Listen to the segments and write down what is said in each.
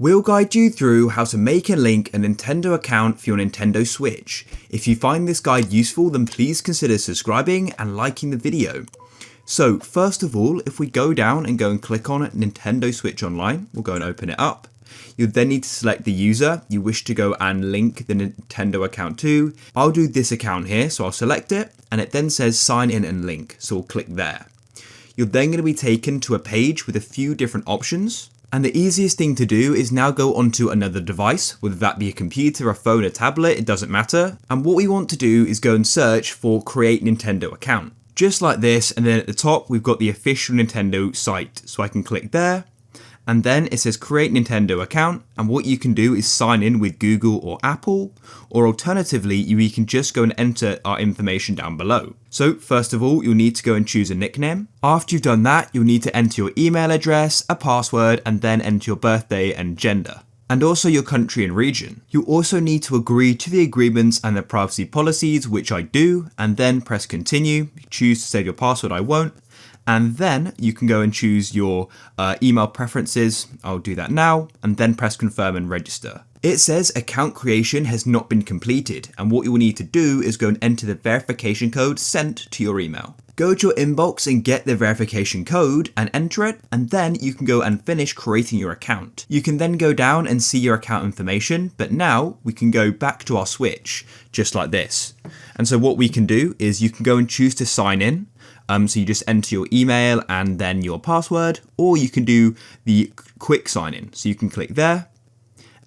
We'll guide you through how to make and link a Nintendo account for your Nintendo Switch. If you find this guide useful, then please consider subscribing and liking the video. So first of all, if we go down and go and click on Nintendo Switch Online, we'll go and open it up. You'll then need to select the user you wish to go and link the Nintendo account to. I'll do this account here, so I'll select it, and it then says sign in and link, so we'll click there. You're then going to be taken to a page with a few different options. And the easiest thing to do is now go onto another device, whether that be a computer, a phone, a tablet, it doesn't matter. And what we want to do is go and search for create Nintendo account. Just like this, and then at the top we've got the official Nintendo site. So I can click there, and then it says create Nintendo account, and what you can do is sign in with Google or Apple, or alternatively you can just go and enter our information down below. So first of all, you'll need to go and choose a nickname. After you've done that, you'll need to enter your email address, a password, and then enter your birthday and gender, and also your country and region. You also need to agree to the agreements and the privacy policies, which I do, and then press continue. Choose to save your password, I won't. And then you can go and choose your email preferences. I'll do that now, and then press confirm and register. It says account creation has not been completed, and what you will need to do is go and enter the verification code sent to your email. Go to your inbox and get the verification code and enter it, and then you can go and finish creating your account. You can then go down and see your account information, but now we can go back to our Switch, just like this. And so what we can do is you can go and choose to sign in. So you just enter your email and then your password, or you can do the quick sign in. So you can click there.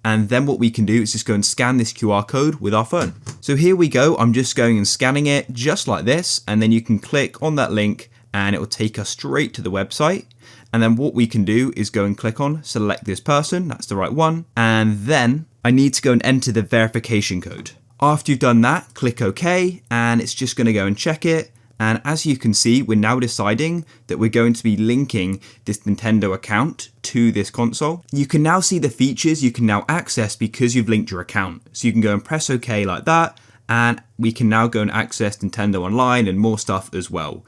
And then what we can do is just go and scan this QR code with our phone. So here we go. I'm just going and scanning it just like this. And then you can click on that link and it will take us straight to the website. And then what we can do is go and click on select this person. That's the right one. And then I need to go and enter the verification code. After you've done that, click OK, and it's just going to go and check it. And as you can see, we're now deciding that we're going to be linking this Nintendo account to this console. You can now see the features you can now access because you've linked your account. So you can go and press OK like that, and we can now go and access Nintendo Online and more stuff as well.